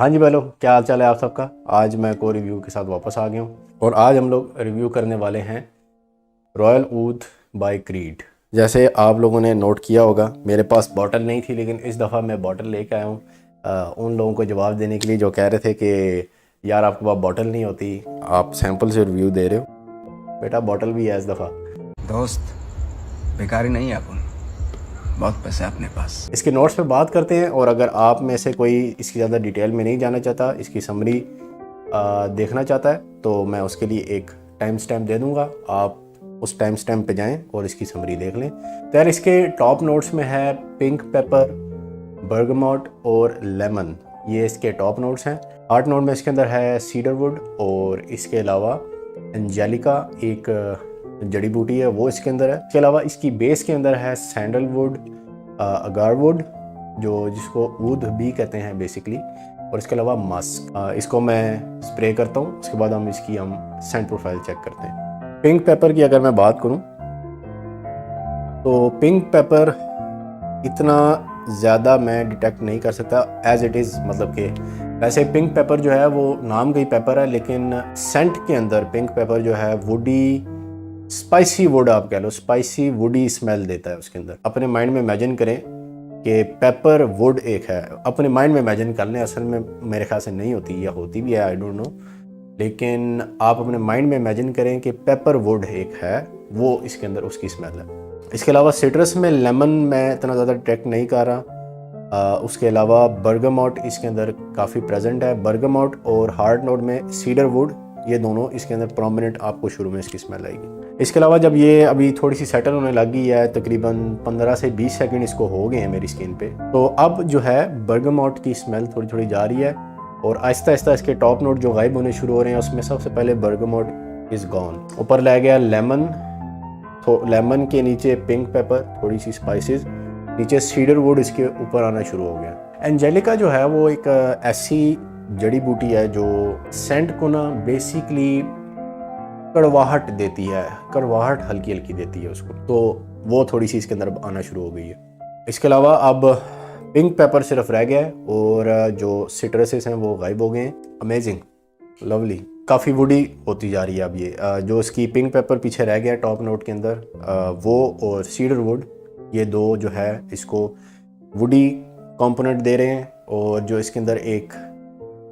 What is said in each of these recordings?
हाँ जी बैलो, क्या हाल चाल है आप सबका। आज मैं को रिव्यू के साथ वापस आ गया हूँ और आज हम लोग रिव्यू करने वाले हैं रॉयल ऊद बाय क्रीड। जैसे आप लोगों ने नोट किया होगा, मेरे पास बॉटल नहीं थी, लेकिन इस दफ़ा मैं बॉटल लेके आया हूँ उन लोगों को जवाब देने के लिए जो कह रहे थे कि यार आपके पास बॉटल नहीं होती, आप सैंपल से रिव्यू दे रहे हो। बेटा बॉटल भी है इस दफ़ा। दोस्त बेकारी नहीं है अपन, बहुत पैसे है अपने पास। इसके नोट्स पे बात करते हैं, और अगर आप में से कोई इसकी ज़्यादा डिटेल में नहीं जाना चाहता, इसकी समरी देखना चाहता है, तो मैं उसके लिए एक टाइम स्टैम्प दे दूंगा। आप उस टाइम स्टैम्प पे जाएं और इसकी समरी देख लें। तो यार इसके टॉप नोट्स में है पिंक पेपर, बर्गमोट और लेमन। ये इसके टॉप नोट्स हैं। हार्ट नोट में इसके अंदर है सीडरवुड, और इसके अलावा एंजेलिका एक जड़ी बूटी है वो इसके अंदर है। इसके अलावा इसकी बेस के अंदर है सैंडलवुड, अगारवुड जो जिसको ऊद भी कहते हैं बेसिकली, और इसके अलावा मस्क। इसको मैं स्प्रे करता हूँ, उसके बाद हम सेंट प्रोफाइल चेक करते हैं। पिंक पेपर की अगर मैं बात करूँ तो पिंक पेपर इतना ज़्यादा मैं डिटेक्ट नहीं कर सकता एज इट इज़, मतलब कि वैसे पिंक पेपर जो है वो नाम का ही पेपर है, लेकिन सेंट के अंदर पिंक पेपर जो है वुडी, स्पाइसी वुड आप कह लो, स्पाइसी वुडी स्मेल देता है उसके अंदर। अपने माइंड में इमेजिन करें कि पेपर वुड एक है, अपने माइंड में इमेजिन कर लें। असल में मेरे ख्याल से नहीं होती, या होती भी है, आई डोंट नो, लेकिन आप अपने माइंड में इमेजिन करें कि पेपर वुड एक है, वो इसके अंदर उसकी स्मेल है। इसके अलावा सिट्रस में लेमन मैं इतना ज़्यादा डिटेक्ट नहीं कर रहा। उसके अलावा बर्गमोट इसके अंदर काफ़ी प्रेजेंट है। बर्गमोट और हार्ड नोट में सीडर वुड, ये दोनों इसके अंदर प्रोमिनेंट आपको शुरू में इसकी स्मेल आएगी। इसके अलावा जब ये अभी थोड़ी सी सेटल होने लगी है, तकरीबन 15 से 20 सेकंड इसको हो गए हैं मेरी स्किन पे, तो अब जो है बर्गमोट की स्मेल थोड़ी थोड़ी जा रही है, और आहिस्ता आहिस्ता इसके टॉप नोट जो गायब होने शुरू हो रहे हैं। उसमें सबसे पहले बर्गमोट इज़ गॉन। ऊपर रह गया लेमन, तो लेमन के नीचे पिंक पेपर, थोड़ी सी स्पाइसेस, नीचे सीडर वुड इसके ऊपर आना शुरू हो गया। एंजेलिका जो है वो एक ऐसी जड़ी बूटी है जो सेंट को ना बेसिकली कड़वाहट देती है, कड़वाहट हल्की हल्की देती है उसको, तो वो थोड़ी सी इसके अंदर आना शुरू हो गई है। इसके अलावा अब पिंक पेपर सिर्फ रह गया है, और जो सिट्रसेस हैं वो गायब हो गए हैं। अमेजिंग, लवली, काफ़ी वुडी होती जा रही है अब ये। जो इसकी पिंक पेपर पीछे रह गया टॉप नोट के अंदर, वो और सीडर वुड, ये दो जो है इसको वुडी कंपोनेंट दे रहे हैं, और जो इसके अंदर एक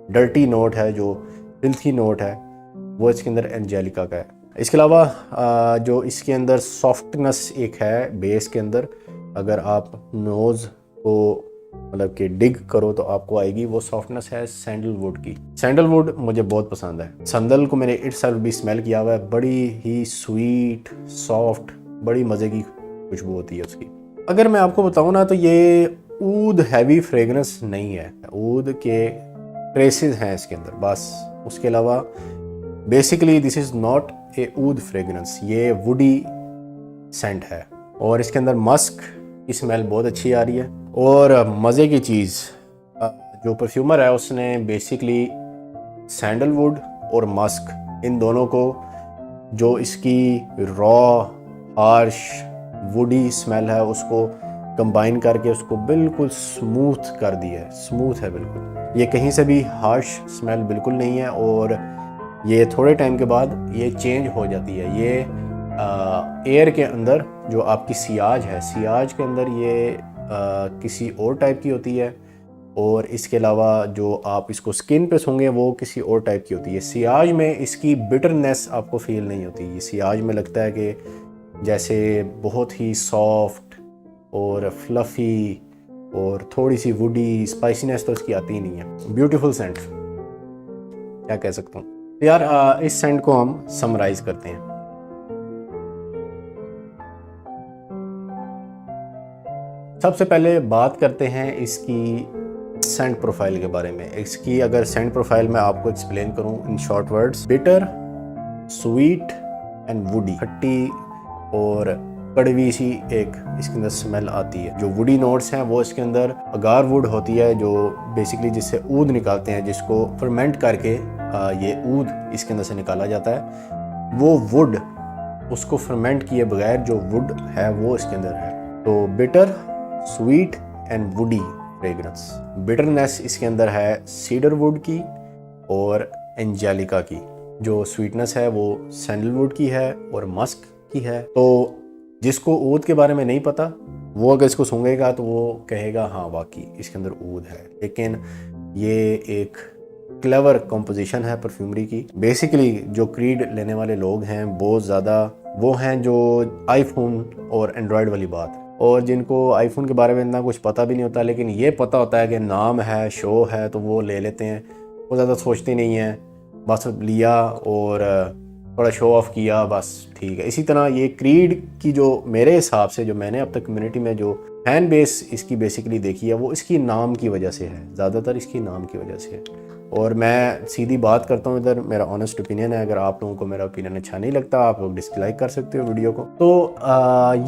डर्टी नोट है, जो फिल्थी नोट है, वो इसके अंदर एंजेलिका का है। इसके अलावा जो इसके अंदर सॉफ्टनेस एक है बेस के अंदर, अगर आप नोज़ को मतलब कि डिग करो तो आपको आएगी, वो सॉफ्टनेस है सैंडलवुड की। सैंडलवुड मुझे बहुत पसंद है। संदल को मैंने इटसेल्फ भी स्मेल किया हुआ है, बड़ी ही स्वीट, सॉफ्ट, बड़ी मज़े की खुशबू होती है उसकी। अगर मैं आपको बताऊँ ना, तो ये ऊद हैवी फ्रेगरेंस नहीं है, ऊद के ट्रेसेस हैं इसके अंदर बस। उसके अलावा basically this is not a ऊद फ्रेगरेंस, ये वुडी सेंट है। और इसके अंदर मस्क की स्मेल बहुत अच्छी आ रही है। और मज़े की चीज़, जो परफ्यूमर है उसने बेसिकली सैंडलवुड और मस्क, इन दोनों को, जो इसकी रॉ हार्श वुडी स्मेल है, उसको कंबाइन करके उसको बिल्कुल स्मूथ कर दिया है। स्मूथ है बिल्कुल, ये कहीं से भी हार्श स्मेल बिल्कुल नहीं है, और ये थोड़े टाइम के बाद ये चेंज हो जाती है। ये एयर के अंदर जो आपकी सियाज है, सियाज के अंदर ये किसी और टाइप की होती है, और इसके अलावा जो आप इसको स्किन पे सूंघें वो किसी और टाइप की होती है। सियाज में इसकी बिटरनेस आपको फील नहीं होती। ये सियाज में लगता है कि जैसे बहुत ही सॉफ्ट और फ्लफ़ी और थोड़ी सी वुडी स्पाइसीनेस तो इसकी आती ही नहीं है। ब्यूटीफुल सेंट, क्या कह सकता हूँ यार। इस सेंट को हम समराइज करते हैं। सबसे पहले बात करते हैं इसकी सेंट प्रोफाइल के बारे में। इसकी अगर सेंट प्रोफाइल मैं आपको एक्सप्लेन करूं in short words, bitter, sweet and woody, खट्टी और कड़वी सी एक इसके अंदर स्मेल आती है। जो वुडी नोट्स हैं वो इसके अंदर अगार वुड होती है, जो बेसिकली जिससे ऊद निकालते हैं, जिसको फर्मेंट करके ये ऊद इसके अंदर से निकाला जाता है। वो वुड, उसको फर्मेंट किए बगैर जो वुड है वो इसके अंदर है। तो bitter, sweet and woody fragrance. Bitterness इसके अंदर है सीडर वुड की और एंजेलिका की। जो स्वीटनेस है वो सैंडलवुड की है और मस्क की है। तो जिसको ऊद के बारे में नहीं पता वो अगर इसको सूंघेगा तो वो कहेगा हाँ वाकई इसके अंदर ऊद है। लेकिन ये एक क्लेवर कंपोजिशन है परफ्यूमरी की। बेसिकली जो क्रीड लेने वाले लोग हैं बहुत ज़्यादा वो हैं जो आईफोन और एंड्रॉयड वाली बात, और जिनको आईफोन के बारे में इतना कुछ पता भी नहीं होता, लेकिन ये पता होता है कि नाम है, शो है, तो वो ले लेते हैं। वो ज़्यादा सोचते नहीं हैं, बस लिया और थोड़ा शो ऑफ किया, बस ठीक है। इसी तरह ये क्रीड की जो मेरे हिसाब से जो मैंने अब तक कम्युनिटी में जो फैन बेस इसकी बेसिकली देखी है वो इसकी नाम की वजह से है, ज़्यादातर इसकी नाम की वजह से है। और मैं सीधी बात करता हूँ, इधर मेरा ऑनेस्ट ओपिनियन है। अगर आप लोगों को मेरा ओपिनियन अच्छा नहीं लगता आप लोग डिसलाइक कर सकते हो वीडियो को। तो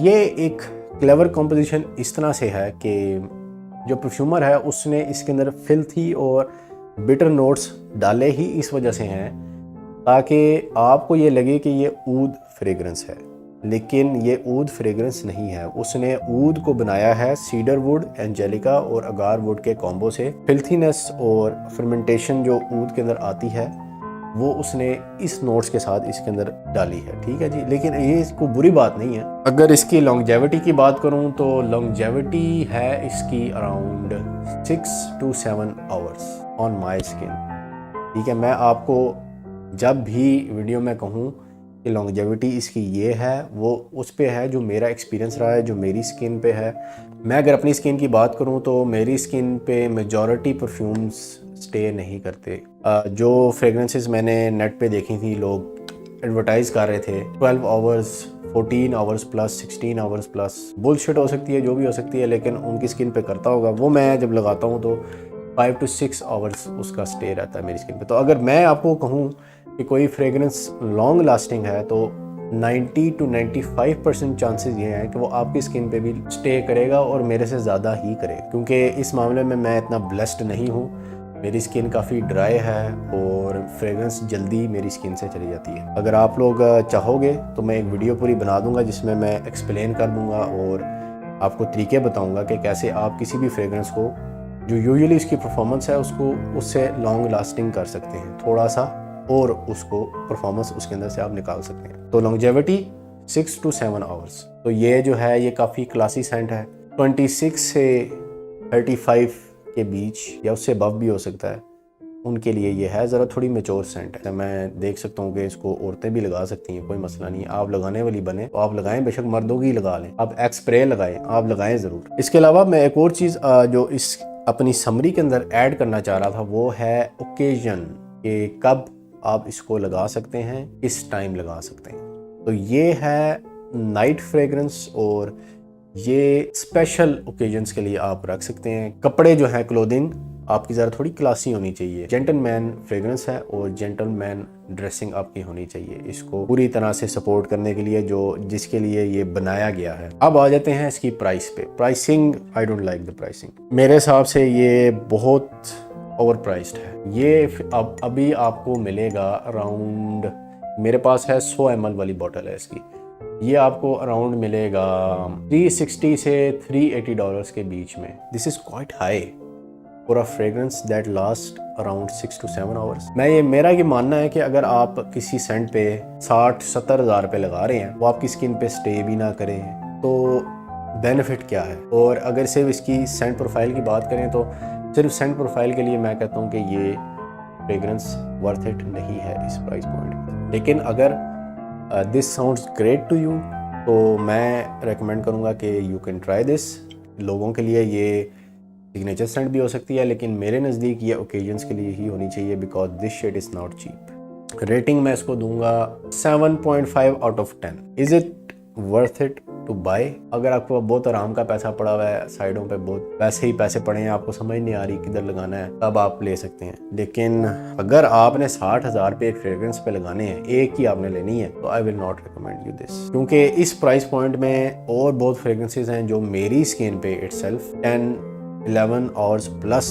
ये एक क्लेवर कंपोजिशन इस तरह से है कि जो परफ्यूमर है उसने इसके अंदर फिल्थी और बिटर नोट्स डाले ही इस वजह से हैं ताकि आपको ये लगे कि ये ऊद फ्रेगरेंस है, लेकिन ये ऊद फ्रेगरेंस नहीं है। उसने ऊद को बनाया है सीडर वुड, एंजेलिका और अगार वुड के कॉम्बो से। फिल्थीनेस और फर्मेंटेशन जो ऊद के अंदर आती है वो उसने इस नोट्स के साथ इसके अंदर डाली है, ठीक है जी। लेकिन ये इसको बुरी बात नहीं है। अगर इसकी लॉन्गजेविटी की बात करूं तो लॉन्गजेविटी है इसकी around 6 to 7 hours on my skin, ठीक है। मैं आपको जब भी वीडियो में कहूँ कि लॉन्गजेविटी इसकी ये है वो उस पे है जो मेरा एक्सपीरियंस रहा है, जो मेरी स्किन पे है। मैं अगर अपनी स्किन की बात करूं तो मेरी स्किन पे मेजॉरिटी परफ्यूम्स स्टे नहीं करते। जो फ्रेगरेंसेस मैंने नेट पे देखी थी, लोग एडवर्टाइज कर रहे थे 12 hours, 14 hours plus, 16 hours plus. Bullshit हो सकती है, जो भी हो सकती है, लेकिन उनकी स्किन पे करता होगा। वो मैं जब लगाता हूँ तो 5 to 6 आवर्स उसका स्टे रहता है मेरी स्किन पे। तो अगर मैं आपको कहूँ कि कोई फ्रेगरेंस लॉन्ग लास्टिंग है तो 90 to 95% चांसेस ये हैं कि वो आपकी स्किन पे भी स्टे करेगा और मेरे से ज़्यादा ही करेगा, क्योंकि इस मामले में मैं इतना ब्लेस्ड नहीं हूँ। मेरी स्किन काफ़ी ड्राई है और फ्रेगरेंस जल्दी मेरी स्किन से चली जाती है। अगर आप लोग चाहोगे तो मैं एक वीडियो पूरी बना दूंगा जिसमें मैं एक्सप्लेन कर दूंगा और आपको तरीके बताऊंगा कि कैसे आप किसी भी फ्रेगरेंस को जो यूजुअली इसकी परफॉर्मेंस है उसको उससे लॉन्ग लास्टिंग कर सकते हैं थोड़ा सा, और उसको परफॉर्मेंस उसके अंदर से आप निकाल सकते हैं। तो लॉन्गजेविटी 6 to 7 आवर्स। तो ये जो है ये काफ़ी क्लासी सेंट है। 26 से 35 के बीच या उससे अबव भी हो सकता है, उनके लिए ये है ज़रा थोड़ी मेच्योर सेंट है। मैं देख सकता हूँ कि इसको औरतें भी लगा सकती हैं, कोई मसला नहीं। आप लगाने वाली बने तो आप लगाएं, बेशक मर्दों की लगा लें। आप एक्स स्प्रे लगाएं, आप लगाएं ज़रूर। इसके अलावा मैं एक और चीज़ जो इस अपनी समरी के अंदर ऐड करना चाह रहा था वो है ओकेजन, कि कब आप इसको लगा सकते हैं, किस टाइम लगा सकते हैं। तो ये है नाइट फ्रेगरेंस और ये स्पेशल ओकेजन्स के लिए आप रख सकते हैं। कपड़े जो हैं, क्लोथिंग आपकी ज़रा थोड़ी क्लासी होनी चाहिए। जेंटलमैन फ्रेगरेंस है और जेंटलमैन ड्रेसिंग आपकी होनी चाहिए इसको पूरी तरह से सपोर्ट करने के लिए, जो जिसके लिए ये बनाया गया है। अब आ जाते हैं इसकी प्राइस पे। Pricing, I don't like the pricing. मेरे हिसाब से ये बहुत ओवर प्राइस्ड है। ये अब अभी आपको मिलेगा अराउंड, मेरे पास है 100 ml वाली बॉटल है इसकी, ये आपको अराउंड मिलेगा 360 से $380 के बीच में। This is quite high for a fragrance that last around 6 to 7 hours. मेरा ये मानना है कि अगर आप किसी सेंट पे 60-70 हज़ार रुपये लगा रहे हैं, वो आपकी स्किन पे स्टे भी ना करें तो बेनिफिट क्या है। और अगर सिर्फ इसकी सेंट प्रोफाइल की बात करें तो सिर्फ सेंट प्रोफाइल के लिए मैं कहता हूँ कि ये फ्रेगरेंस वर्थ इट नहीं है इस प्राइस पॉइंट। लेकिन अगर this sounds great to you तो मैं रेकमेंड करूँगा कि यू कैन ट्राई दिस। लोगों के लिए ये सिग्नेचर सेंट भी हो सकती है, लेकिन मेरे नज़दीक ये ओकेजन्स के लिए ही होनी चाहिए, because this shade is not cheap. Rating मैं इसको दूंगा 7.5 out of 10। Is it worth it to buy? अगर आपको बहुत आराम का पैसा पड़ा हुआ है, साइडों पे बहुत वैसे ही पैसे पड़े हैं, आपको समझ नहीं आ रही किधर लगाना है, तब आप ले सकते हैं। लेकिन अगर आपने 60,000 रुपये एक फ्रेग्रेंस पे लगाने हैं, एक ही आपने लेनी है, तो आई will not recommend you this, क्योंकि इस प्राइस पॉइंट में और बहुत फ्रेग्रेंसेज हैं जो मेरी स्किन पे इटसेल्फ 10-11 आवर्स प्लस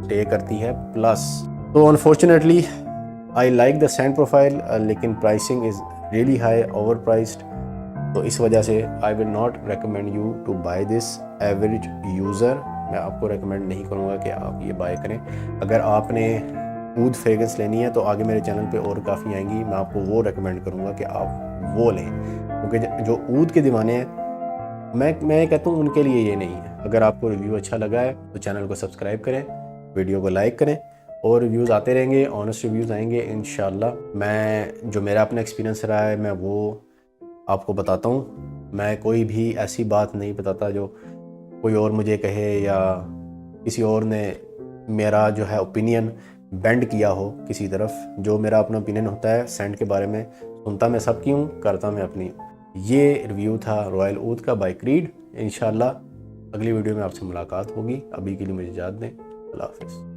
स्टे करती है प्लस। तो unfortunately I like the scent profile, लेकिन pricing is really high, overpriced. तो इस वजह से I will not recommend you to buy this. Average user मैं आपको रेकमेंड नहीं करूँगा कि आप ये बाय करें। अगर आपने ऊद फ्रेगरेंस लेनी है तो आगे मेरे चैनल पे और काफ़ी आएंगी, मैं आपको वो रेकमेंड करूँगा कि आप वो लें, क्योंकि जो ऊद के दीवाने हैं मैं कहता हूँ उनके लिए ये नहीं है। अगर आपको रिव्यू अच्छा लगा है तो चैनल को सब्सक्राइब करें, वीडियो को लाइक करें, और रिव्यूज़ आते रहेंगे, ऑनेस्ट रिव्यूज़ आएंगे इंशाल्लाह। मैं जो मेरा अपना एक्सपीरियंस रहा है मैं वो आपको बताता हूँ। मैं कोई भी ऐसी बात नहीं बताता जो कोई और मुझे कहे या किसी और ने मेरा जो है ओपिनियन बेंड किया हो किसी तरफ। जो मेरा अपना ओपिनियन होता है सेंट के बारे में, सुनता मैं सबकी हूँ, करता मैं अपनी। ये रिव्यू था रॉयल ऊद का बाय क्रीड। इंशाल्लाह अगली वीडियो में आपसे मुलाकात होगी। अभी के लिए मुझे इजाज़त दें। अल्लाह हाफ़िज़।